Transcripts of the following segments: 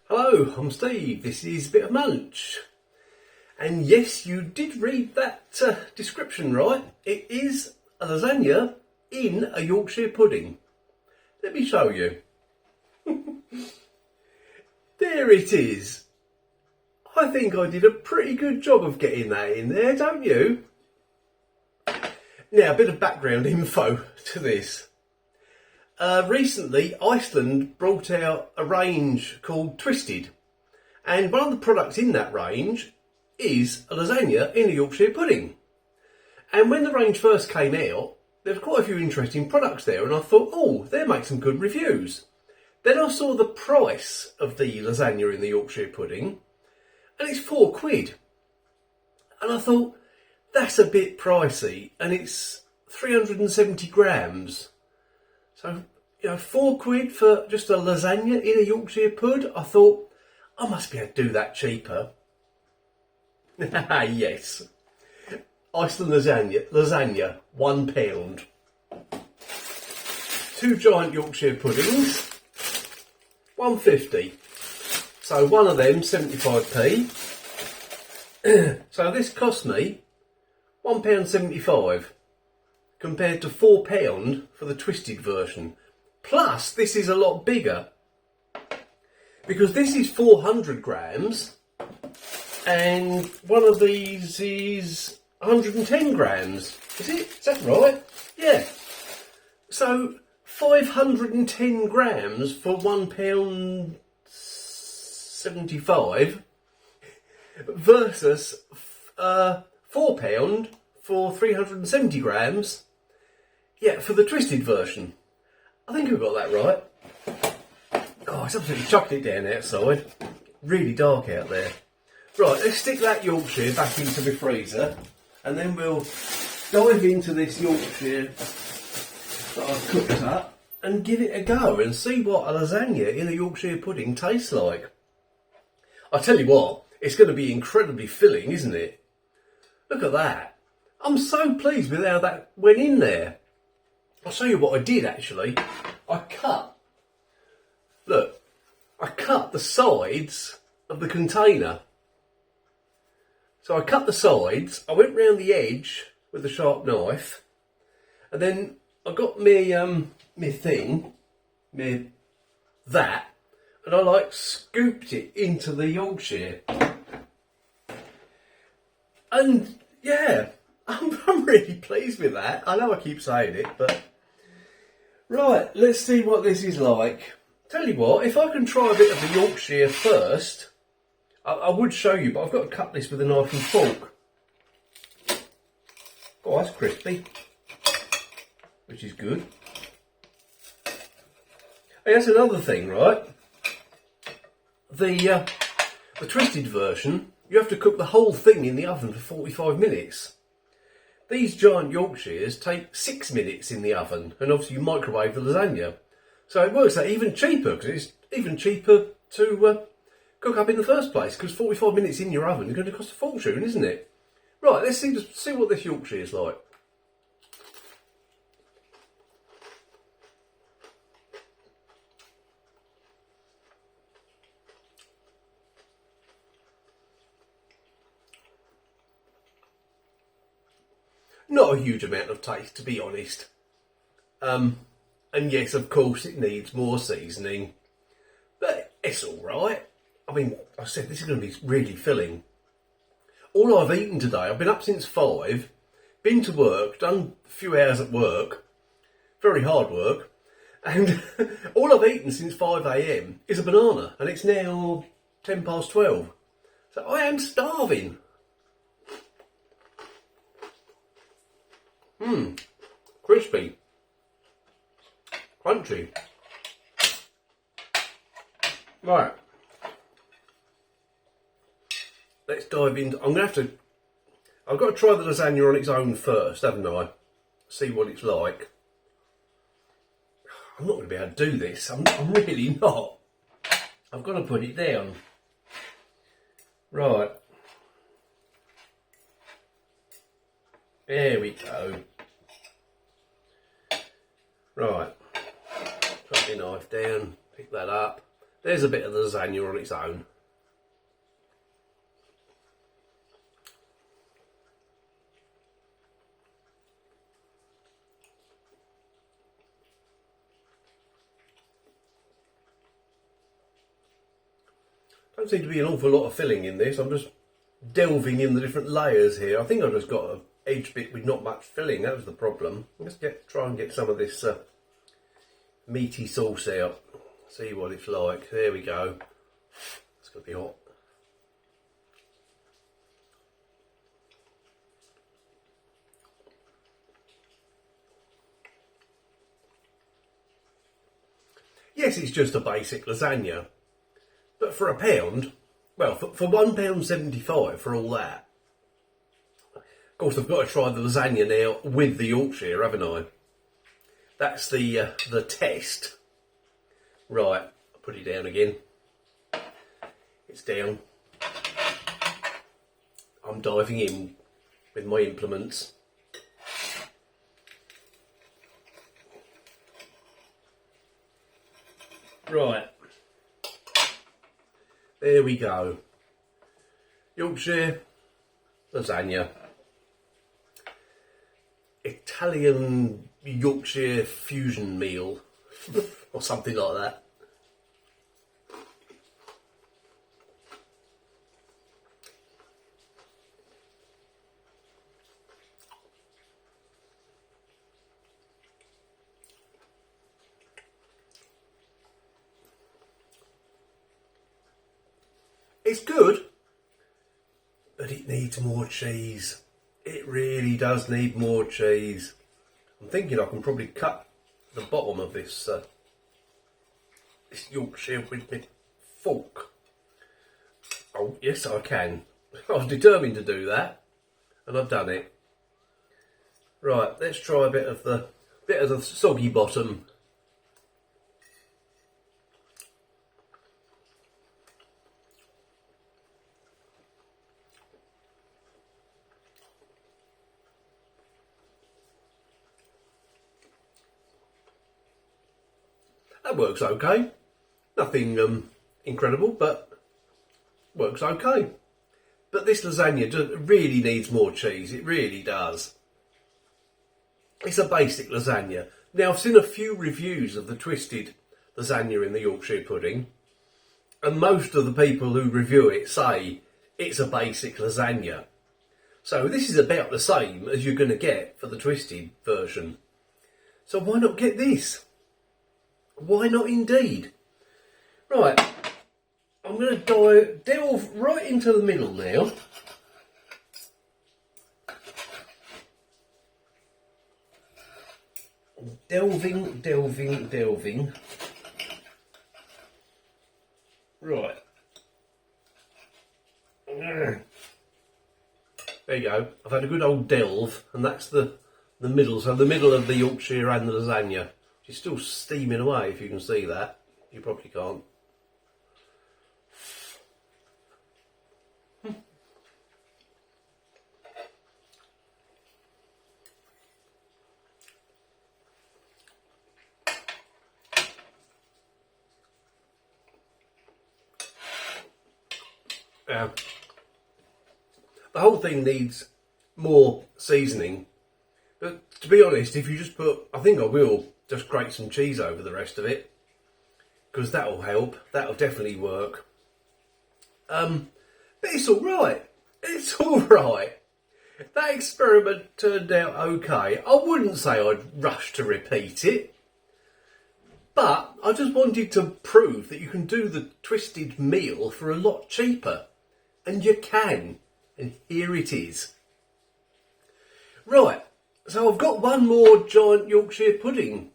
Hello, I'm Steve. This is a bit of munch. And yes, you did read that description right. It is a lasagna in a Yorkshire pudding. Let me show you. There it is. I think I did a pretty good job of getting that in there, don't you? Now, a bit of background info to this. Recently, Iceland brought out a range called Twisted, and one of the products in that range is a lasagna in a Yorkshire pudding. And when the range first came out, there were quite a few interesting products there, and I thought, oh, they'll make some good reviews. Then I saw the price of the lasagna in the Yorkshire pudding, and it's £4. And I thought, that's a bit pricey, and it's 370 grams. So, £4 for just a lasagna in a Yorkshire pud. I thought, I must be able to do that cheaper. Yes. Iceland lasagna, £1. 2 giant Yorkshire puddings, £1.50. So one of them, 75p. So this cost me £1.75 compared to £4 for the twisted version. Plus, this is a lot bigger because this is 400 grams and one of these is 110 grams. Is it? Is that right? Yeah. So 510 grams for £1.75 versus £4 for 370 grams. Yeah, for the twisted version. I think I got that right. Oh, it's absolutely chucked it down outside. Really dark out there. Right, let's stick that Yorkshire back into the freezer and then we'll dive into this Yorkshire that I've cooked up and give it a go and see what a lasagna in a Yorkshire pudding tastes like. I tell you what, it's going to be incredibly filling, isn't it? Look at that. I'm so pleased with how that went in there. I'll show you what I did actually. I cut the sides of the container. So I cut the sides, I went round the edge with a sharp knife, and then I got that, and I scooped it into the Yorkshire. And yeah, I'm really pleased with that. I know I keep saying it, but right, let's see what this is like. Tell you what, if I can try a bit of the Yorkshire first, I would show you, but I've got to cut this with a knife and fork. Oh, that's crispy, which is good. Hey, that's another thing, right? The twisted version, you have to cook the whole thing in the oven for 45 minutes. These giant Yorkshires take 6 minutes in the oven, and obviously you microwave the lasagna. So it works out even cheaper, because it's even cheaper to cook up in the first place, because 45 minutes in your oven is going to cost a fortune, isn't it? Right, let's see what this Yorkshire is like. Not a huge amount of taste, to be honest. And yes, of course, it needs more seasoning, but it's all right. I mean, I said this is going to be really filling. All I've eaten today, I've been up since 5, been to work, done a few hours at work, very hard work, and all I've eaten since 5 a.m. is a banana, and it's now 12:10. So I am starving. Crispy, crunchy. Right, let's dive into. I've got to try the lasagna on its own first, haven't I? See what it's like. I'm not going to be able to do this. I'm really not. I've got to put it down. Right. There we go. Right. Put my knife down, pick that up. There's a bit of the lasagna on its own. Don't seem to be an awful lot of filling in this. I'm just delving in the different layers here. I think I just got an edge bit with not much filling. That was the problem. Let's try and get some of this meaty sauce out. See what it's like. There we go. It's going to be hot. Yes, it's just a basic lasagna. But for £1, well, for £1.75 for all that. Of course, I've got to try the lasagna now with the Yorkshire, haven't I? That's the test. Right, I'll put it down again. It's down. I'm diving in with my implements. Right. There we go. Yorkshire lasagna. Italian Yorkshire fusion meal. Or something like that. It's good, but it needs more cheese. It really does need more cheese. I'm thinking I can probably cut the bottom of this this Yorkshire with my fork. Oh, yes, I can. I was determined to do that, and I've done it. Right, let's try a bit of the soggy bottom. That works okay. Nothing incredible, but works okay. But this lasagna really needs more cheese. It really does. It's a basic lasagna. Now, I've seen a few reviews of the twisted lasagna in the Yorkshire pudding, and most of the people who review it say it's a basic lasagna. So this is about the same as you're going to get for the twisted version. So why not get this? Why not indeed? Right, I'm going to delve right into the middle now. Delving. Right. There you go. I've had a good old delve, and that's the middle. So the middle of the Yorkshire and the lasagna. She's still steaming away, if you can see that. You probably can't. The whole thing needs more seasoning. But to be honest, if you just I think I will just grate some cheese over the rest of it, because that'll help. That'll definitely work. But it's all right. It's all right. That experiment turned out okay. I wouldn't say I'd rush to repeat it, but I just wanted to prove that you can do the twisted meal for a lot cheaper, and you can. And here it is. Right. So I've got one more giant Yorkshire pudding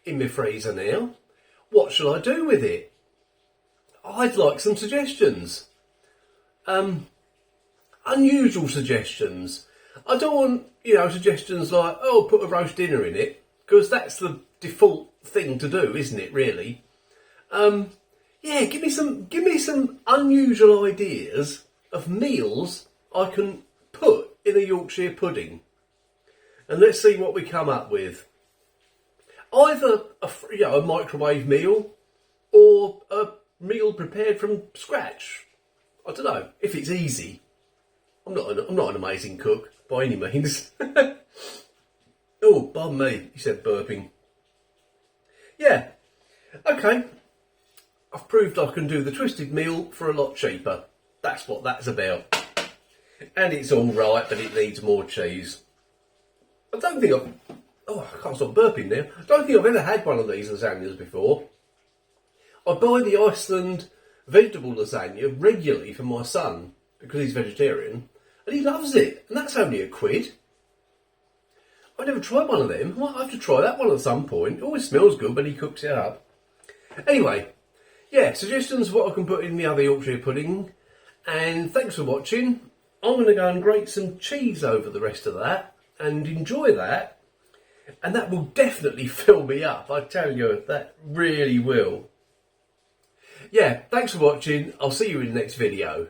in my freezer now. What shall I do with it? I'd like some suggestions. Unusual suggestions. I don't want, suggestions like, oh, put a roast dinner in it, because that's the default thing to do, isn't it, really? Give me some unusual ideas of meals I can put in a Yorkshire pudding. And let's see what we come up with. Either a microwave meal or a meal prepared from scratch. I don't know if it's easy. I'm not an amazing cook by any means. Oh, pardon me, he said, burping. Yeah, okay. I've proved I can do the twisted meal for a lot cheaper. That's what that's about. And it's all right, but it needs more cheese. I don't think I can't stop burping now. I don't think I've ever had one of these lasagnas before. I buy the Iceland vegetable lasagna regularly for my son because he's vegetarian, and he loves it. And that's only £1. I never tried one of them. I might have to try that one at some point. It always smells good when he cooks it up. Anyway, yeah, suggestions of what I can put in the other Yorkshire pudding. And thanks for watching. I'm going to go and grate some cheese over the rest of that and enjoy that. And that will definitely fill me up. I tell you, that really will. Yeah, thanks for watching. I'll see you in the next video.